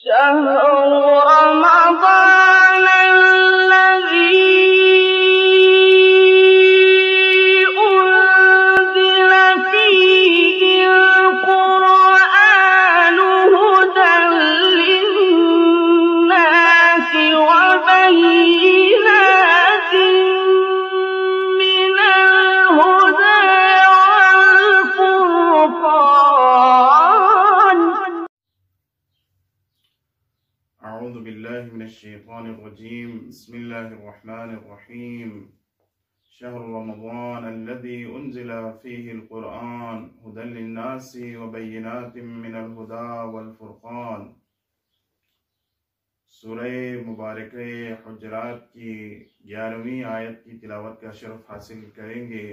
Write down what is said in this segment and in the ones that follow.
شهر رمضان الذي أنزل فيه القرآن هدى للناس وبينات من الهدى والفرقان. أعوذ بالله من الشيطان الرجيم. بسم الله الرحمن الرحيم. شهر رمضان الذي أنزل فيه القرآن هدى للناس وبينات من الهدى والفرقان. سورہ مبارکہ حجرات کی 11ویں آیت کی تلاوت کا شرف حاصل کریں گے.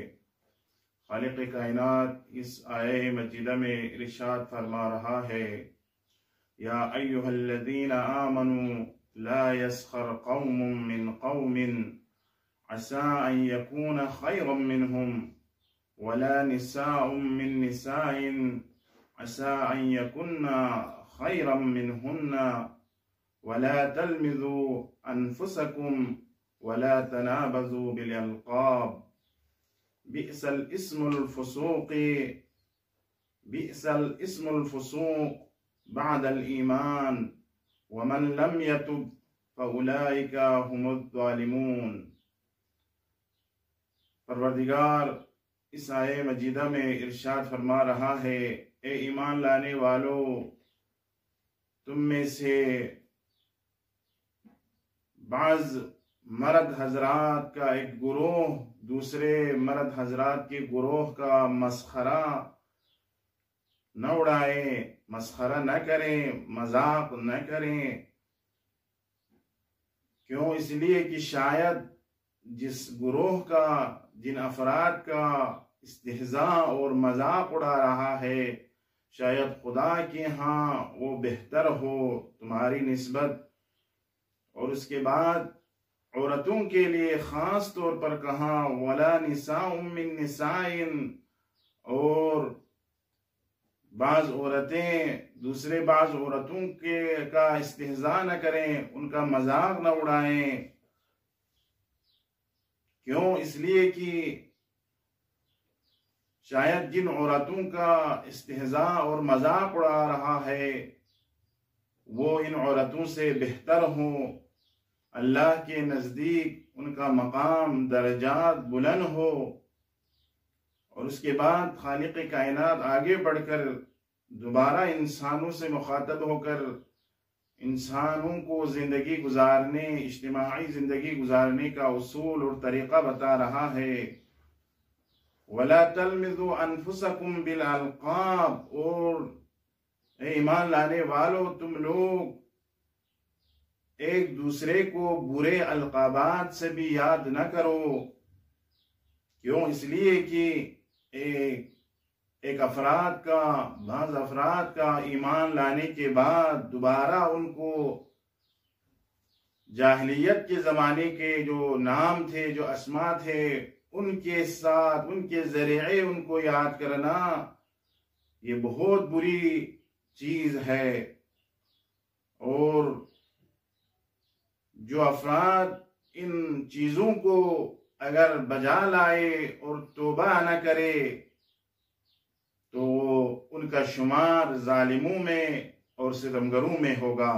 خالق کائنات اس آیہ مجیدہ میں ارشاد فرما رہا ہے: یا ایہا الذین آمنوا لا يسخر قوم من قوم عسى ان يكون خيرا منهم ولا نساء من نساء عسى ان يكن خيرا منهن ولا تلمزوا انفسكم ولا تنابزوا بالالقاب بئس الاسم الفسوق بعد الإيمان ومن لم يتب فأولئك هم الظالمون. پروردگار اس آیہ مجیدہ میں ارشاد فرما رہا ہے: اے ایمان لانے والو، تم میں سے بعض مرد حضرات کا ایک گروہ دوسرے مرد حضرات کے گروہ کا مسخرہ نہ اڑائیں، مسخرہ نہ کریں، مذاق نہ کریں. کیوں؟ اس لیے کہ شاید جس گروہ کا، جن افراد کا استہزاء اور مذاق اڑا رہا ہے، شاید خدا کے ہاں وہ بہتر ہو تمہاری نسبت. اور اس کے بعد عورتوں کے لیے خاص طور پر کہا وَلَا نِسَاءٌ مِّن نِسَاءٍ، اور بعض عورتیں دوسرے بعض عورتوں کا استہزاء نہ کریں، ان کا مذاق نہ اڑائیں. کیوں؟ اس لیے کہ شاید جن عورتوں کا استہزاء اور مذاق اڑا رہا ہے وہ ان عورتوں سے بہتر ہوں، اللہ کے نزدیک ان کا مقام درجات بلند ہو. اور اس کے بعد خالق کائنات آگے بڑھ کر دوبارہ انسانوں سے مخاطب ہو کر انسانوں کو زندگی گزارنے، اجتماعی زندگی گزارنے کا اصول اور طریقہ بتا رہا ہے. وَلَا تَلْمِزُوا أَنفُسَكُمْ بِالْأَلْقَابِ، اور اے ایمان لانے والو، تم لوگ ایک دوسرے کو برے القابات سے بھی یاد نہ کرو. کیوں؟ اس لیے کہ ایک بعض افراد کا ایمان لانے کے بعد دوبارہ ان کو جاہلیت کے زمانے کے جو نام تھے، جو اسما تھے، ان کے ساتھ ان کے ذریعے ان کو یاد کرنا یہ بہت بری چیز ہے. اور جو افراد ان چیزوں کو اگر بجا لائے اور توبہ نہ کرے تو ان کا شمار ظالموں میں اور ستمگروں میں ہوگا.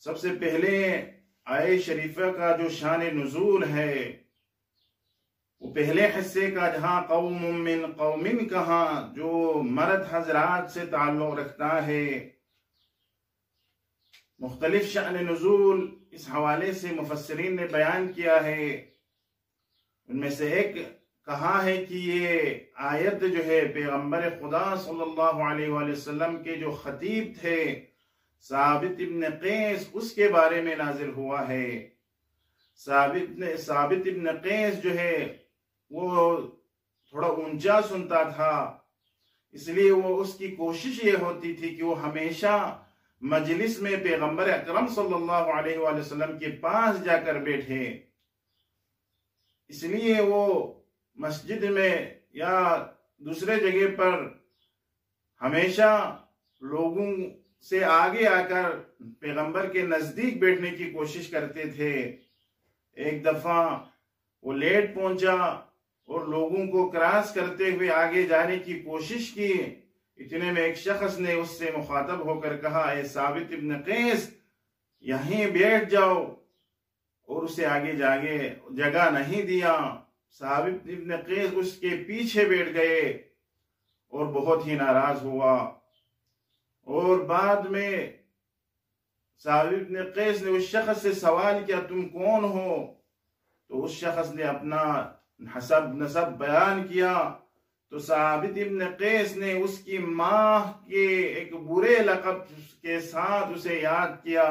سب سے پہلے آیہ شریفہ کا جو شان نزول ہے، وہ پہلے حصے کا جہاں قوم من قوم کہا، جو مرد حضرات سے تعلق رکھتا ہے، مختلف شان نزول اس حوالے سے مفسرین نے بیان کیا ہے. ان میں سے ایک کہا ہے کہ یہ آیت جو ہے پیغمبر خدا صلی اللہ علیہ وآلہ وسلم کے جو خطیب تھے ثابت ابن قیس، اس کے بارے میں نازل ہوا ہے. ثابت ابن قیس جو ہے وہ تھوڑا اونچا سنتا تھا، اس لیے وہ اس کی کوشش یہ ہوتی تھی کہ وہ ہمیشہ مجلس میں پیغمبر اکرم صلی اللہ علیہ وآلہ وسلم کے پاس جا کر بیٹھے. اس لیے وہ مسجد میں یا دوسرے جگہ پر ہمیشہ لوگوں سے آگے آ کر پیغمبر کے نزدیک بیٹھنے کی کوشش کرتے تھے۔ ایک دفعہ وہ لیٹ پہنچا اور لوگوں کو کراس کرتے ہوئے آگے جانے کی کوشش کی۔ اتنے میں ایک شخص نے اس سے مخاطب ہو کر کہا، اے ثابت ابن قیس، یہیں بیٹھ جاؤ، اور اسے آگے جگہ نہیں دیا۔ ثابت ابن قیس اس کے پیچھے بیٹھ گئے اور بہت ہی ناراض ہوا، اور بعد میں ثابت ابن قیس نے اس شخص سے سوال کیا، تم کون ہو؟ تو اس شخص نے اپنا نسب بیان کیا، تو ثابت ابن قیس نے اس کی ماں کے ایک برے لقب کے ساتھ اسے یاد کیا۔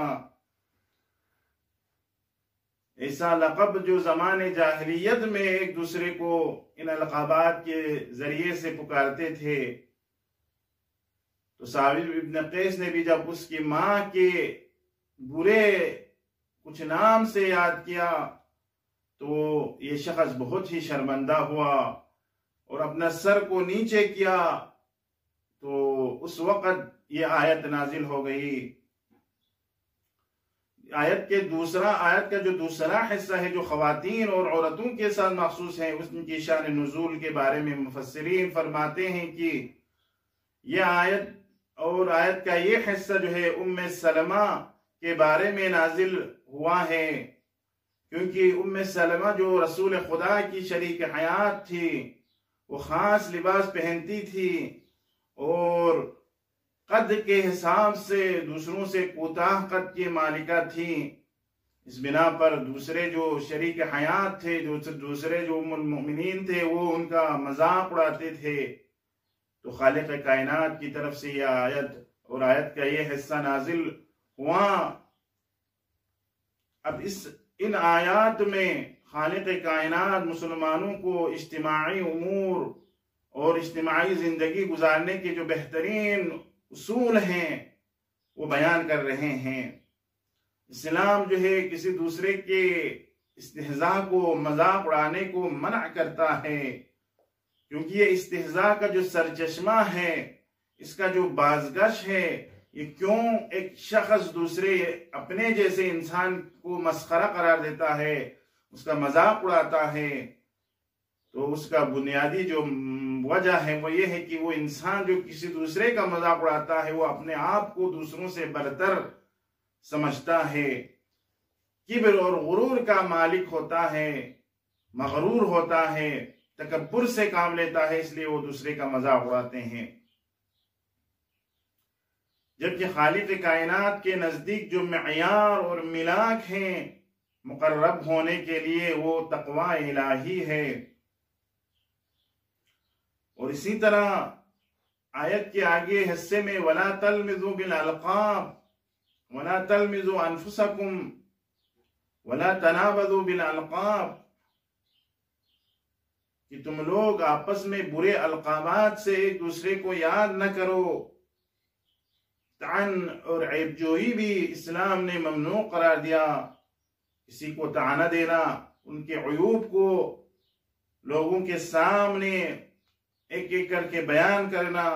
ایسا لقب جو زمانے جاہلیت میں ایک دوسرے کو ان القابات کے ذریعے سے پکارتے تھے۔ تو ثابت ابن قیس نے بھی جب اس کی ماں کے برے کچھ نام سے یاد کیا تو یہ شخص بہت ہی شرمندہ ہوا اور اپنا سر کو نیچے کیا، تو اس وقت یہ آیت نازل ہو گئی۔ آیت کا جو دوسرا حصہ ہے جو خواتین اور عورتوں کے ساتھ مخصوص ہے، اس کی شان نزول کے بارے میں مفسرین فرماتے ہیں کہ یہ آیت کا یہ حصہ جو ہے ام سلمہ کے بارے میں نازل ہوا ہے، کیونکہ ام سلمہ جو رسول خدا کی شریک حیات تھی، وہ خاص لباس پہنتی تھی اور قد کے حساب سے دوسروں سے کوتاہ قد کی مالکہ تھی۔ اس بنا پر دوسرے جو شریک حیات تھے، دوسرے جو ام المؤمنین تھے، وہ ان کا مذاق اڑاتے تھے۔ تو خالق کائنات کی طرف سے یہ آیت کا یہ حصہ نازل ہوا۔ اب ان آیات میں خالق کائنات مسلمانوں کو اجتماعی امور اور اجتماعی زندگی گزارنے کے جو بہترین اصول ہیں وہ بیان کر رہے ہیں۔ اسلام جو ہے کسی دوسرے کے استہزاء کو، مذاق اڑانے کو منع کرتا ہے، کیونکہ یہ استہزاء کا جو سرچشمہ ہے، اس کا جو بازگش ہے، یہ کیوں ایک شخص دوسرے اپنے جیسے انسان کو مسخرہ قرار دیتا ہے، اس کا مذاق اڑاتا ہے، تو اس کا بنیادی جو وجہ ہے وہ یہ ہے کہ وہ انسان جو کسی دوسرے کا مذاق اڑاتا ہے وہ اپنے آپ کو دوسروں سے برتر سمجھتا ہے، کبر اور غرور کا مالک ہوتا ہے، مغرور ہوتا ہے، تکبر سے کام لیتا ہے، اس لیے وہ دوسرے کا مذاق اڑاتے ہیں۔ جبکہ خالق کائنات کے نزدیک جو معیار اور ملاک ہیں مقرب ہونے کے لیے، وہ تقوی الہی ہے۔ اور اسی طرح آیت کے آگے حصے میں وَلَا تَلْمِزُوا بِالْأَلْقَابِ وَلَا تَلْمِزُوا أَنفُسَكُمْ وَلَا تَنَابَذُوا بِالْأَلْقَابِ، کہ تم لوگ آپس میں برے القابات سے ایک دوسرے کو یاد نہ کرو۔ طعن اور عیب جوئی بھی اسلام نے ممنوع قرار دیا۔ کسی کو طعنہ دینا، ان کے عیوب کو لوگوں کے سامنے ایک ایک کر کے بیان کرنا،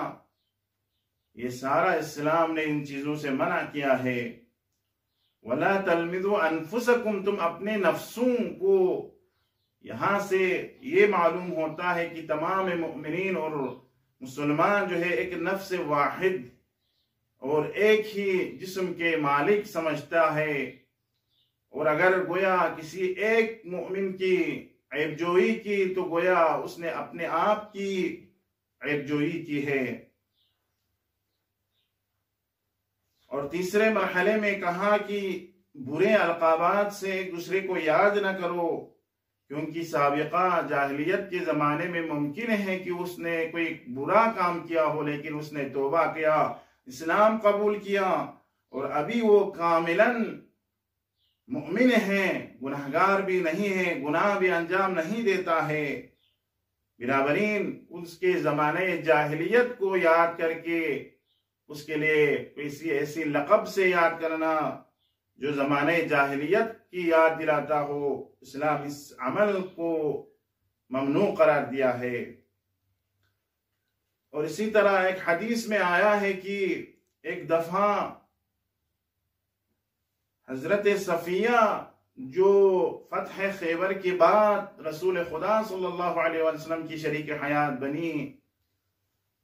یہ سارا اسلام نے ان چیزوں سے منع کیا ہے۔ وَلَا تَلْمِذُوا أَنفُسَكُمْ، تم اپنے نفسوں کو، یہاں سے یہ معلوم ہوتا ہے کہ تمام مؤمنین اور مسلمان جو ہے ایک نفس واحد اور ایک ہی جسم کے مالک سمجھتا ہے، اور اگر گویا کسی ایک مومن کی عیب جوئی کی تو گویا اس نے اپنے آپ کی عیب جوئی کی ہے۔ اور تیسرے مرحلے میں کہا کہ برے القابات سے ایک دوسرے کو یاد نہ کرو، کیونکہ سابقہ جاہلیت کے زمانے میں ممکن ہے کہ اس نے کوئی برا کام کیا ہو، لیکن اس نے توبہ کیا، اسلام قبول کیا، اور ابھی وہ کاملاً مؤمن ہیں، گناہگار بھی نہیں ہے، گناہ بھی انجام نہیں دیتا ہے۔ برابرین اس کے زمانے جاہلیت کو یاد کر کے اس کے لیے کسی ایسی لقب سے یاد کرنا جو زمانے جاہلیت کی یاد دلاتا ہو، اسلام اس عمل کو ممنوع قرار دیا ہے۔ اور اسی طرح ایک حدیث میں آیا ہے کہ ایک دفعہ حضرت صفیہ جو فتح خیبر کے بعد رسول خدا صلی اللہ علیہ وسلم کی شریک حیات بنی،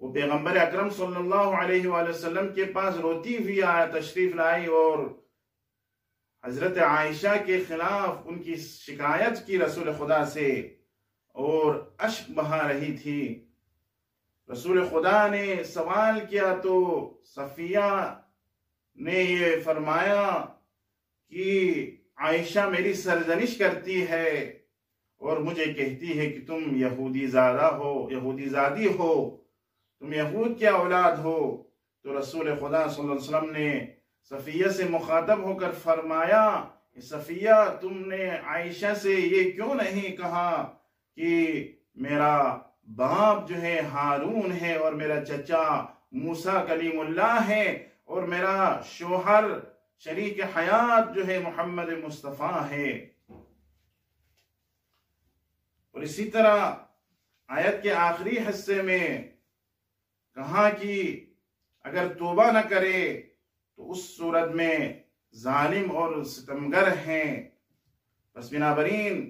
وہ پیغمبر اکرم صلی اللہ علیہ وآلہ وسلم کے پاس روتی ہوئی تشریف لائی اور حضرت عائشہ کے خلاف ان کی شکایت کی رسول خدا سے اور اشک بہا رہی تھی۔ رسول خدا نے سوال کیا تو صفیہ نے یہ فرمایا کہ عائشہ میری سرزنش کرتی ہے اور مجھے کہتی ہے کہ تم یہودی زادی ہو، تم یہود کی اولاد ہو۔ تو رسول خدا صلی اللہ علیہ وسلم نے صفیہ سے مخاطب ہو کر فرمایا کہ صفیہ تم نے عائشہ سے یہ کیوں نہیں کہا کہ میرا باپ جو ہے ہارون ہے اور میرا چچا موسیٰ کلیم اللہ ہے اور میرا شوہر شریک حیات جو ہے محمد مصطفیٰ ہے۔ اور اسی طرح آیت کے آخری حصے میں کہا کہ اگر توبہ نہ کرے تو اس صورت میں ظالم اور ستمگر ہیں۔ پس بنابراین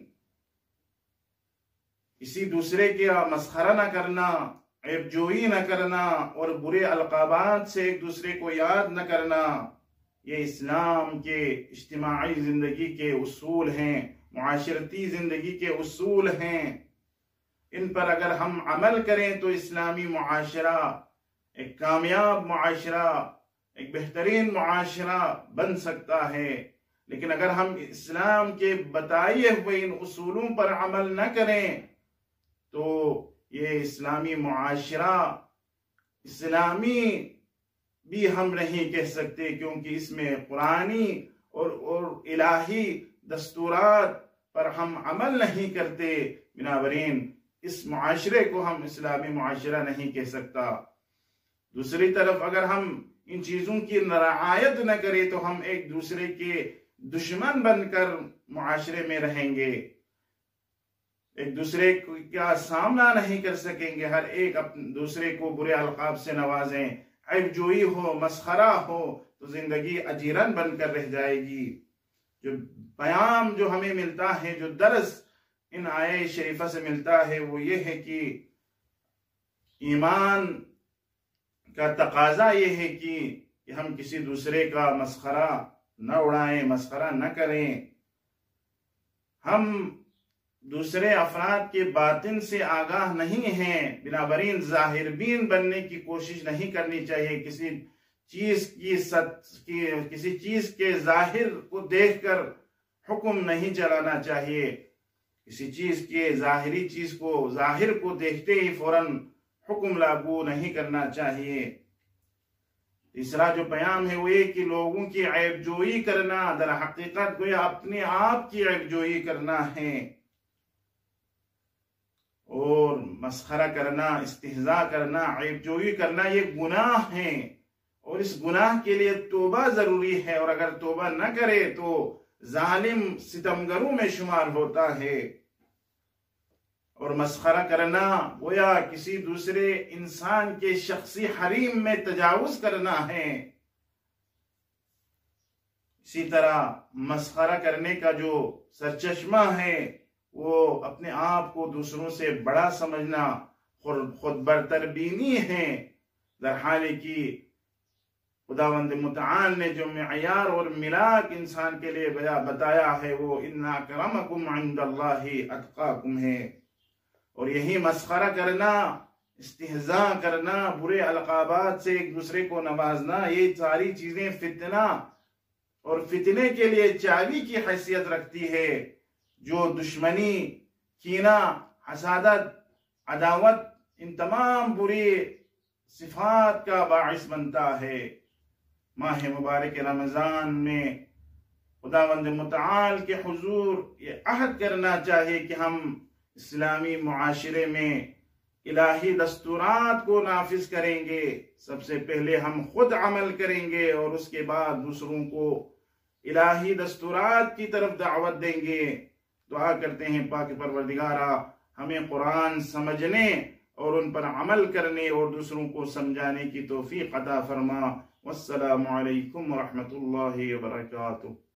کسی دوسرے کا مسخرہ نہ کرنا، عیب جوئی نہ کرنا اور برے القابات سے ایک دوسرے کو یاد نہ کرنا، یہ اسلام کے اجتماعی زندگی کے اصول ہیں، معاشرتی زندگی کے اصول ہیں۔ ان پر اگر ہم عمل کریں تو اسلامی معاشرہ ایک کامیاب معاشرہ، ایک بہترین معاشرہ بن سکتا ہے۔ لیکن اگر ہم اسلام کے بتائے ہوئے ان اصولوں پر عمل نہ کریں تو یہ اسلامی معاشرہ اسلامی بھی ہم نہیں کہہ سکتے، کیونکہ اس میں قرآنی اور الہی دستورات پر ہم عمل نہیں کرتے، بنابراین اس معاشرے کو ہم اسلامی معاشرہ نہیں کہہ سکتا۔ دوسری طرف اگر ہم ان چیزوں کی رعایت نہ کریں تو ہم ایک دوسرے کے دشمن بن کر معاشرے میں رہیں گے، ایک دوسرے کا سامنا نہیں کر سکیں گے، ہر ایک دوسرے کو برے القاب سے نوازیں، عیب جوئی ہو، مسخرہ ہو تو زندگی اجیرن بن کر رہ جائے گی۔ جو پیام جو ہمیں ملتا ہے، جو درس ان آیے شریفہ سے ملتا ہے وہ یہ ہے کہ ایمان کا تقاضا یہ ہے کہ ہم کسی دوسرے کا مسخرہ نہ اڑائیں، مسخرہ نہ کریں، ہم دوسرے افراد کے باطن سے آگاہ نہیں ہیں، بنابراین ظاہر بین بننے کی کوشش نہیں کرنی چاہیے، کسی چیز کے ظاہر کو دیکھ کر حکم نہیں چلانا چاہیے، کسی چیز کے ظاہر کو دیکھتے ہی فوراً حکم لاگو نہیں کرنا چاہیے۔ تیسرا جو پیام ہے وہ یہ کہ لوگوں کی عیب جوئی کرنا در حقیقت گویا اپنے آپ کی عیب جوئی کرنا ہے، اور مسخرہ کرنا، استہزاء کرنا، عیب جوئی کرنا یہ گناہ ہے، اور اس گناہ کے لیے توبہ ضروری ہے، اور اگر توبہ نہ کرے تو ظالم ستمگروں میں شمار ہوتا ہے۔ اور مسخرہ کرنا گویا کسی دوسرے انسان کے شخصی حریم میں تجاوز کرنا ہے۔ اسی طرح مسخرہ کرنے کا جو سرچشمہ ہے وہ اپنے آپ کو دوسروں سے بڑا سمجھنا، خود برتر بینی ہے، در حال کہ خداوند متعال نے جو معیار اور ملاک انسان کے لیے بتایا ہے وہ ان اکرمکم عند اللہ اتقاکم ہے۔ اور یہی مسخرہ کرنا، استہزاء کرنا، برے القابات سے ایک دوسرے کو نوازنا، یہ ساری چیزیں فتنہ اور فتنے کے لیے چابی کی حیثیت رکھتی ہے، جو دشمنی، کینہ، حسادت، عداوت، ان تمام بری صفات کا باعث بنتا ہے۔ ماہ مبارک رمضان میں خداوند متعال کے حضور یہ عہد کرنا چاہیے کہ ہم اسلامی معاشرے میں الہی دستورات کو نافذ کریں گے، سب سے پہلے ہم خود عمل کریں گے اور اس کے بعد دوسروں کو الہی دستورات کی طرف دعوت دیں گے۔ دعا کرتے ہیں پاک پروردگارہ ہمیں قرآن سمجھنے اور ان پر عمل کرنے اور دوسروں کو سمجھانے کی توفیق عطا فرما۔ والسلام علیکم ورحمۃ اللہ وبرکاتہ۔